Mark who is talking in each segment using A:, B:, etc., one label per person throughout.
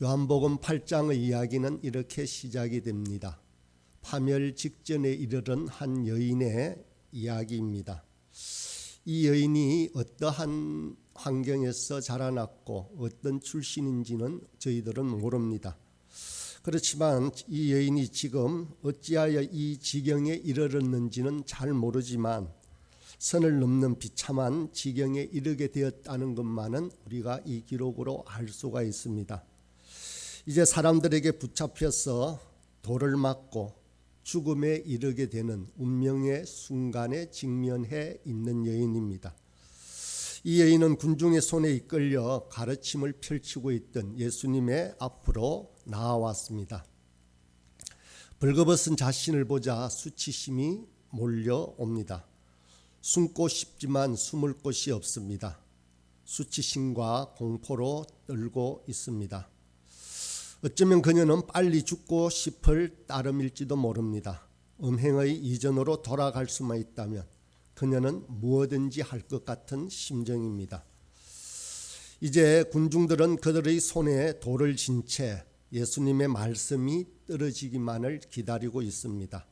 A: 요한복음 8장의 이야기는 이렇게 시작이 됩니다. 파멸 직전에 이르른 한 여인의 이야기입니다. 이 여인이 어떠한 환경에서 자라났고 어떤 출신인지는 저희들은 모릅니다. 그렇지만 이 여인이 지금 어찌하여 이 지경에 이르렀는지는 잘 모르지만 선을 넘는 비참한 지경에 이르게 되었다는 것만은 우리가 이 기록으로 알 수가 있습니다. 이제 사람들에게 붙잡혀서 돌을 맞고 죽음에 이르게 되는 운명의 순간에 직면해 있는 여인입니다. 이 여인은 군중의 손에 이끌려 가르침을 펼치고 있던 예수님의 앞으로 나아왔습니다. 벌거벗은 자신을 보자 수치심이 몰려옵니다. 숨고 싶지만 숨을 곳이 없습니다. 수치심과 공포로 떨고 있습니다. 어쩌면 그녀는 빨리 죽고 싶을 따름일지도 모릅니다. 음행의 이전으로 돌아갈 수만 있다면 그녀는 무엇든지 할 것 같은 심정입니다. 이제 군중들은 그들의 손에 돌을 쥔 채 예수님의 말씀이 떨어지기만을 기다리고 있습니다.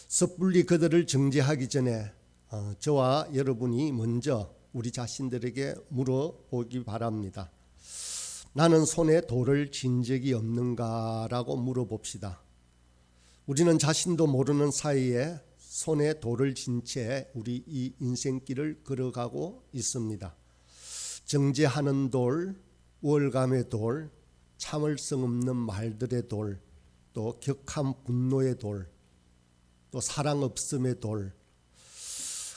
A: 섣불리 그들을 정죄하기 전에 저와 여러분이 먼저 우리 자신들에게 물어보기 바랍니다. 나는 손에 돌을 쥔 적이 없는가라고 물어봅시다. 우리는 자신도 모르는 사이에 손에 돌을 쥔 채 우리 이 인생길을 걸어가고 있습니다. 정죄하는 돌, 우월감의 돌, 참을성 없는 말들의 돌, 또 격한 분노의 돌, 또 사랑 없음의 돌.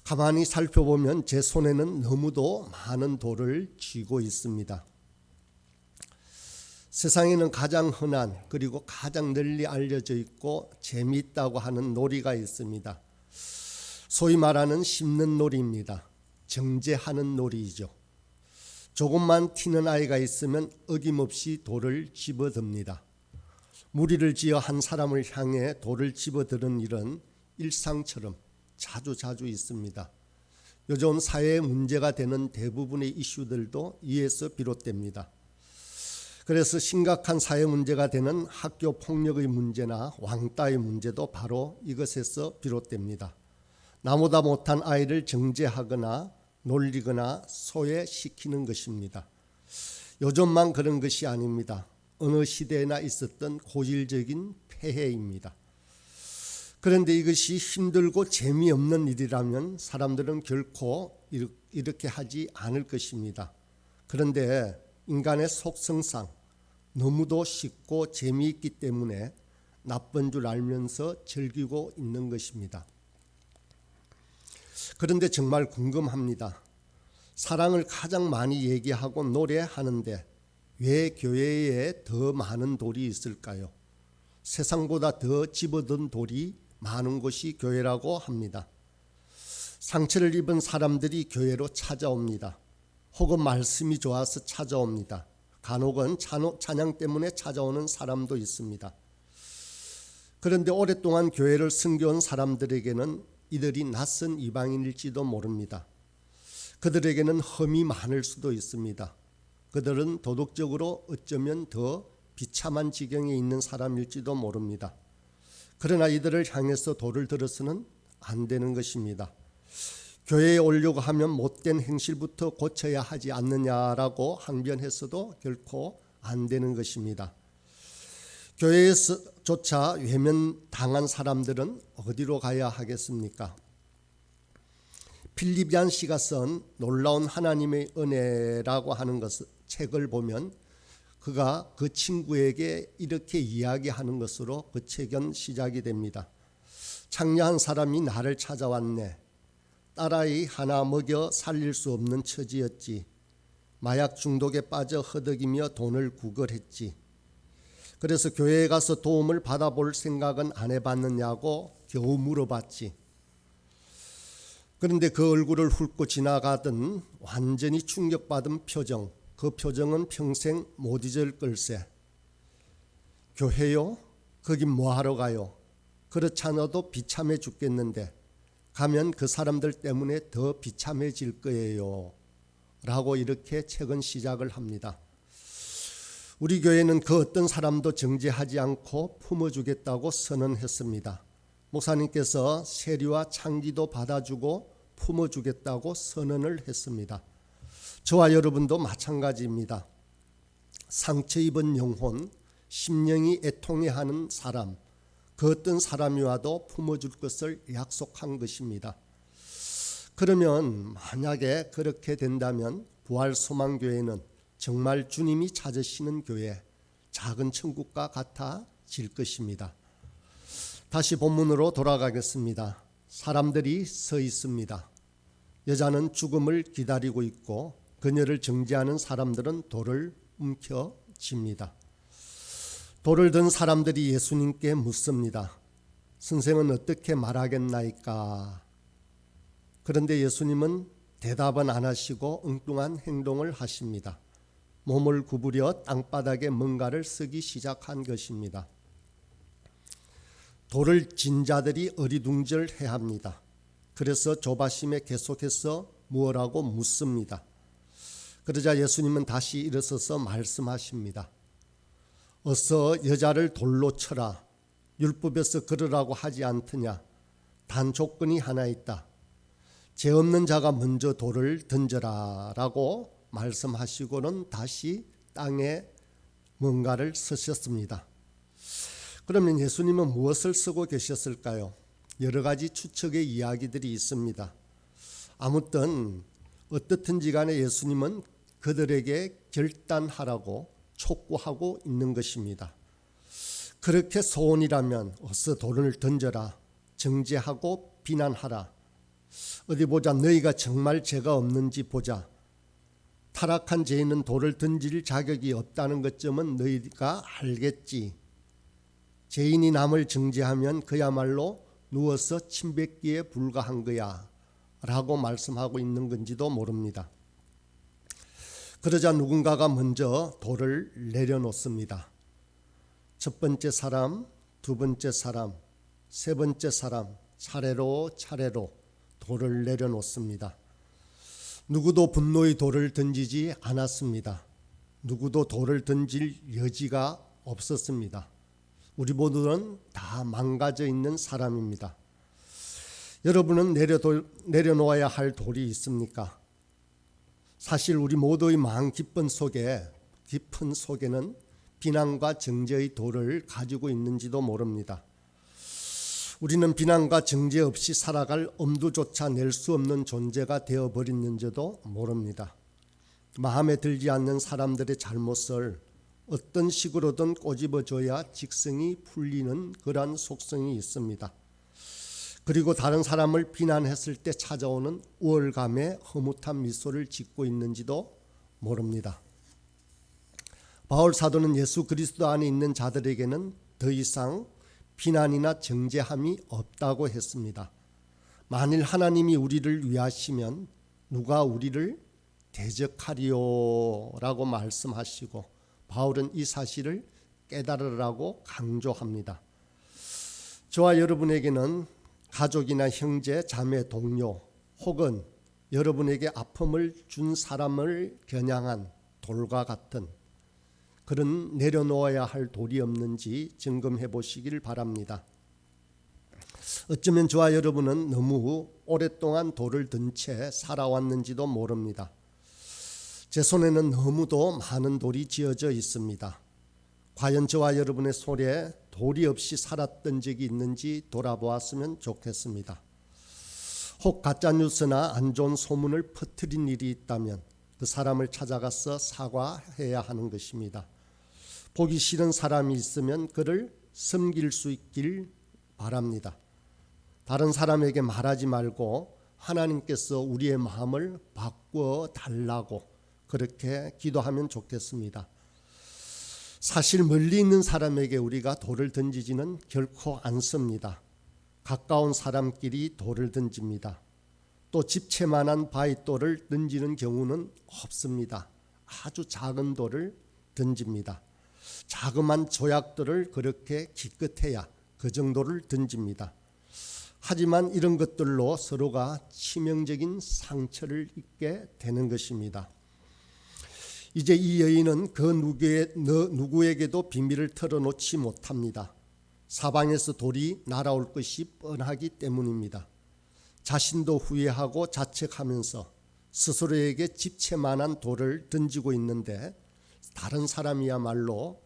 A: 가만히 살펴보면 제 손에는 너무도 많은 돌을 쥐고 있습니다. 세상에는 가장 흔한 그리고 가장 널리 알려져 있고 재미있다고 하는 놀이가 있습니다. 소위 말하는 씹는 놀이입니다. 정죄하는 놀이죠. 조금만 튀는 아이가 있으면 어김없이 돌을 집어듭니다. 무리를 지어 한 사람을 향해 돌을 집어드는 일은 일상처럼 자주 있습니다. 요즘 사회의 문제가 되는 대부분의 이슈들도 이에서 비롯됩니다. 그래서 심각한 사회 문제가 되는 학교 폭력의 문제나 왕따의 문제도 바로 이것에서 비롯됩니다. 나보다 못한 아이를 정죄하거나 놀리거나 소외시키는 것입니다. 요즘만 그런 것이 아닙니다. 어느 시대에나 있었던 고질적인 폐해입니다. 그런데 이것이 힘들고 재미없는 일이라면 사람들은 결코 이렇게 하지 않을 것입니다. 그런데 인간의 속성상 너무도 쉽고 재미있기 때문에 나쁜 줄 알면서 즐기고 있는 것입니다. 그런데 정말 궁금합니다. 사랑을 가장 많이 얘기하고 노래하는데 왜 교회에 더 많은 돌이 있을까요? 세상보다 더 집어든 돌이 많은 곳이 교회라고 합니다. 상처를 입은 사람들이 교회로 찾아옵니다. 혹은 말씀이 좋아서 찾아옵니다. 간혹은 찬양 때문에 찾아오는 사람도 있습니다. 그런데 오랫동안 교회를 섬겨온 사람들에게는 이들이 낯선 이방인일지도 모릅니다. 그들에게는 험이 많을 수도 있습니다. 그들은 도덕적으로 어쩌면 더 비참한 지경에 있는 사람일지도 모릅니다. 그러나 이들을 향해서 돌을 들어서는 안 되는 것입니다. 교회에 오려고 하면 못된 행실부터 고쳐야 하지 않느냐라고 항변했어도 결코 안 되는 것입니다. 교회에서조차 외면당한 사람들은 어디로 가야 하겠습니까? 필립 얀 씨가 쓴 놀라운 하나님의 은혜라고 하는 책을 보면 그가 그 친구에게 이렇게 이야기하는 것으로 그 책은 시작이 됩니다. 창녀한 사람이 나를 찾아왔네. 딸아이 하나 먹여 살릴 수 없는 처지였지. 마약 중독에 빠져 허덕이며 돈을 구걸했지. 그래서 교회에 가서 도움을 받아볼 생각은 안 해봤느냐고 겨우 물어봤지. 그런데 그 얼굴을 훑고 지나가던 완전히 충격받은 표정, 그 표정은 평생 못 잊을 걸세. 교회요? 거긴 뭐하러 가요? 그렇지 않아도 비참해 죽겠는데 가면 그 사람들 때문에 더 비참해질 거예요 라고 이렇게 책은 시작을 합니다. 우리 교회는 그 어떤 사람도 정죄하지 않고 품어주겠다고 선언했습니다. 목사님께서 세리와 창기도 받아주고 품어주겠다고 선언을 했습니다. 저와 여러분도 마찬가지입니다. 상처 입은 영혼, 심령이 애통해하는 사람, 그 어떤 사람이 와도 품어줄 것을 약속한 것입니다. 그러면 만약에 그렇게 된다면 부활소망교회는 정말 주님이 찾으시는 교회, 작은 천국과 같아질 것입니다. 다시 본문으로 돌아가겠습니다. 사람들이 서 있습니다. 여자는 죽음을 기다리고 있고 그녀를 정죄하는 사람들은 돌을 움켜쥡니다. 돌을 든 사람들이 예수님께 묻습니다. 선생은 어떻게 말하겠나이까? 그런데 예수님은 대답은 안 하시고 엉뚱한 행동을 하십니다. 몸을 구부려 땅바닥에 뭔가를 쓰기 시작한 것입니다. 돌을 진 자들이 어리둥절해야 합니다. 그래서 조바심에 계속해서 무엇라고 묻습니다. 그러자 예수님은 다시 일어서서 말씀하십니다. 어서 여자를 돌로 쳐라. 율법에서 그러라고 하지 않더냐. 단 조건이 하나 있다. 죄 없는 자가 먼저 돌을 던져라 라고 말씀하시고는 다시 땅에 뭔가를 쓰셨습니다. 그러면 예수님은 무엇을 쓰고 계셨을까요? 여러 가지 추측의 이야기들이 있습니다. 아무튼 어떻든지 간에 예수님은 그들에게 결단하라고 촉구하고 있는 것입니다. 그렇게 소원이라면 어서 돌을 던져라. 정죄하고 비난하라. 어디 보자. 너희가 정말 죄가 없는지 보자. 타락한 죄인은 돌을 던질 자격이 없다는 것쯤은 너희가 알겠지. 죄인이 남을 정죄하면 그야말로 누워서 침 뱉기에 불과한 거야 라고 말씀하고 있는 건지도 모릅니다. 그러자 누군가가 먼저 돌을 내려놓습니다. 첫 번째 사람, 두 번째 사람, 세 번째 사람 차례로 돌을 내려놓습니다. 누구도 분노의 돌을 던지지 않았습니다. 누구도 돌을 던질 여지가 없었습니다. 우리 모두는 다 망가져 있는 사람입니다. 여러분은 내려놓아야 할 돌이 있습니까? 사실 우리 모두의 마음 깊은 속에는 비난과 정죄의 돌을 가지고 있는지도 모릅니다. 우리는 비난과 정죄 없이 살아갈 엄두조차 낼 수 없는 존재가 되어버렸는지도 모릅니다. 마음에 들지 않는 사람들의 잘못을 어떤 식으로든 꼬집어줘야 직성이 풀리는 그러한 속성이 있습니다. 그리고 다른 사람을 비난했을 때 찾아오는 우월감에 흐뭇한 미소를 짓고 있는지도 모릅니다. 바울 사도는 예수 그리스도 안에 있는 자들에게는 더 이상 비난이나 정죄함이 없다고 했습니다. 만일 하나님이 우리를 위하시면 누가 우리를 대적하리요 라고 말씀하시고 바울은 이 사실을 깨달으라고 강조합니다. 저와 여러분에게는 가족이나 형제, 자매, 동료 혹은 여러분에게 아픔을 준 사람을 겨냥한 돌과 같은 그런 내려놓아야 할 돌이 없는지 점검해 보시길 바랍니다. 어쩌면 저와 여러분은 너무 오랫동안 돌을 든 채 살아왔는지도 모릅니다. 제 손에는 너무도 많은 돌이 지어져 있습니다. 과연 저와 여러분의 손에 돌이 없이 살았던 적이 있는지 돌아보았으면 좋겠습니다. 혹 가짜뉴스나 안 좋은 소문을 퍼뜨린 일이 있다면 그 사람을 찾아가서 사과해야 하는 것입니다. 보기 싫은 사람이 있으면 그를 섬길 수 있길 바랍니다. 다른 사람에게 말하지 말고 하나님께서 우리의 마음을 바꾸어 달라고 그렇게 기도하면 좋겠습니다. 사실 멀리 있는 사람에게 우리가 돌을 던지지는 결코 않습니다. 가까운 사람끼리 돌을 던집니다. 또 집채만한 바위돌을 던지는 경우는 없습니다. 아주 작은 돌을 던집니다. 자그만 조약돌을 그렇게 기껏해야 그 정도를 던집니다. 하지만 이런 것들로 서로가 치명적인 상처를 입게 되는 것입니다. 이제 이 여인은 그 누구에게도 비밀을 털어놓지 못합니다. 사방에서 돌이 날아올 것이 뻔하기 때문입니다. 자신도 후회하고 자책하면서 스스로에게 집채만한 돌을 던지고 있는데 다른 사람이야말로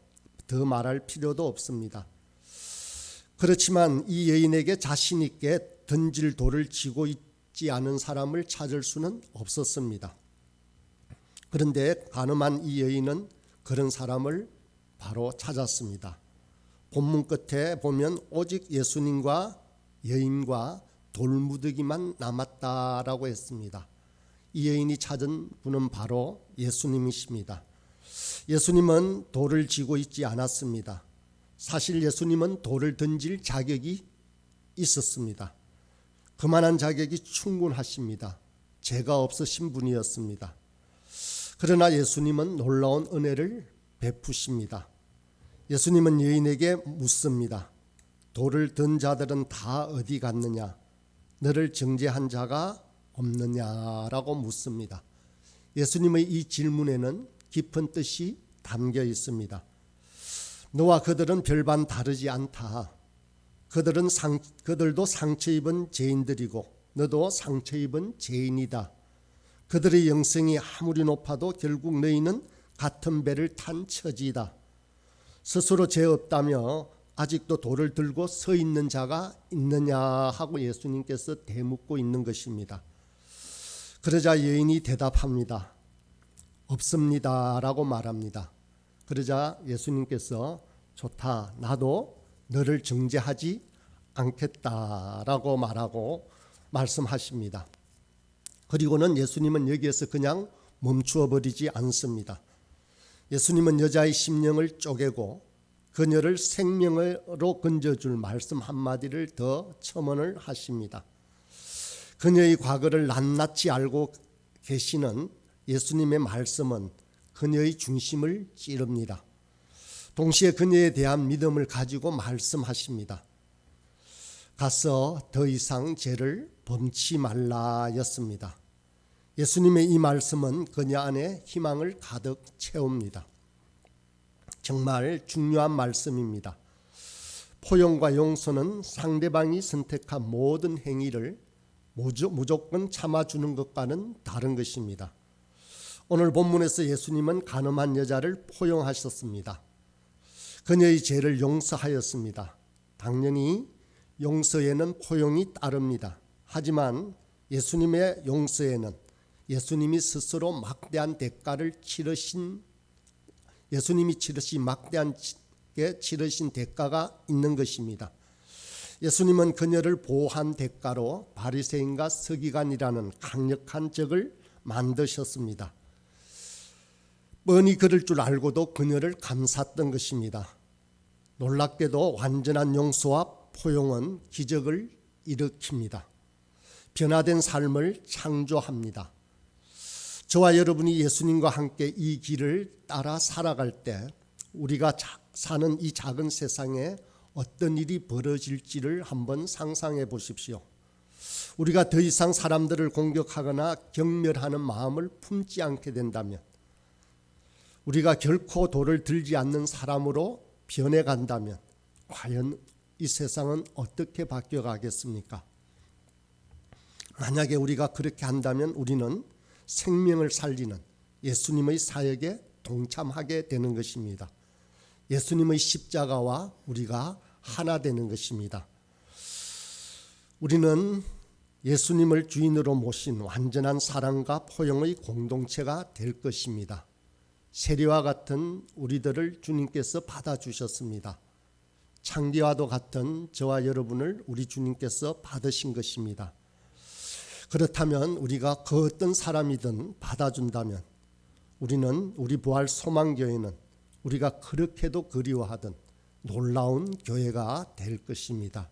A: 더 말할 필요도 없습니다. 그렇지만 이 여인에게 자신 있게 던질 돌을 쥐고 있지 않은 사람을 찾을 수는 없었습니다. 그런데 간음한 이 여인은 그런 사람을 바로 찾았습니다. 본문 끝에 보면 오직 예수님과 여인과 돌무더기만 남았다라고 했습니다. 이 여인이 찾은 분은 바로 예수님이십니다. 예수님은 돌을 쥐고 있지 않았습니다. 사실 예수님은 돌을 던질 자격이 있었습니다. 그만한 자격이 충분하십니다. 죄가 없으신 분이었습니다. 그러나 예수님은 놀라운 은혜를 베푸십니다. 예수님은 여인에게 묻습니다. 돌을 든 자들은 다 어디 갔느냐? 너를 정죄한 자가 없느냐라고 묻습니다. 예수님의 이 질문에는 깊은 뜻이 담겨 있습니다. 너와 그들은 별반 다르지 않다. 그들도 상처 입은 죄인들이고 너도 상처 입은 죄인이다. 그들의 영성이 아무리 높아도 결국 너희는 같은 배를 탄 처지이다. 스스로 죄 없다며 아직도 돌을 들고 서 있는 자가 있느냐 하고 예수님께서 대묻고 있는 것입니다. 그러자 여인이 대답합니다. 없습니다 라고 말합니다. 그러자 예수님께서 좋다, 나도 너를 정죄하지 않겠다라고 말하고 말씀하십니다. 그리고는 예수님은 여기에서 그냥 멈추어 버리지 않습니다. 예수님은 여자의 심령을 쪼개고 그녀를 생명으로 건져줄 말씀 한마디를 더 첨언을 하십니다. 그녀의 과거를 낱낱이 알고 계시는 예수님의 말씀은 그녀의 중심을 찌릅니다. 동시에 그녀에 대한 믿음을 가지고 말씀하십니다. 가서 더 이상 죄를 범치 말라였습니다. 예수님의 이 말씀은 그녀 안에 희망을 가득 채웁니다. 정말 중요한 말씀입니다. 포용과 용서는 상대방이 선택한 모든 행위를 무조건 참아주는 것과는 다른 것입니다. 오늘 본문에서 예수님은 간음한 여자를 포용하셨습니다. 그녀의 죄를 용서하였습니다. 당연히 용서에는 포용이 따릅니다. 하지만 예수님의 용서에는 예수님이 스스로 막대한 대가를 치르신 대가가 있는 것입니다. 예수님은 그녀를 보호한 대가로 바리새인과 서기관이라는 강력한 적을 만드셨습니다. 뻔히 그럴 줄 알고도 그녀를 감쌌던 것입니다. 놀랍게도 완전한 용서와 포용은 기적을 일으킵니다. 변화된 삶을 창조합니다. 저와 여러분이 예수님과 함께 이 길을 따라 살아갈 때 우리가 사는 이 작은 세상에 어떤 일이 벌어질지를 한번 상상해 보십시오. 우리가 더 이상 사람들을 공격하거나 경멸하는 마음을 품지 않게 된다면, 우리가 결코 돌을 들지 않는 사람으로 변해간다면 과연 이 세상은 어떻게 바뀌어가겠습니까? 만약에 우리가 그렇게 한다면 우리는 생명을 살리는 예수님의 사역에 동참하게 되는 것입니다. 예수님의 십자가와 우리가 하나 되는 것입니다. 우리는 예수님을 주인으로 모신 완전한 사랑과 포용의 공동체가 될 것입니다. 세리와 같은 우리들을 주님께서 받아주셨습니다. 창기와도 같은 저와 여러분을 우리 주님께서 받으신 것입니다. 그렇다면 우리가 그 어떤 사람이든 받아준다면 우리 부활 소망교회는 우리가 그렇게도 그리워하던 놀라운 교회가 될 것입니다.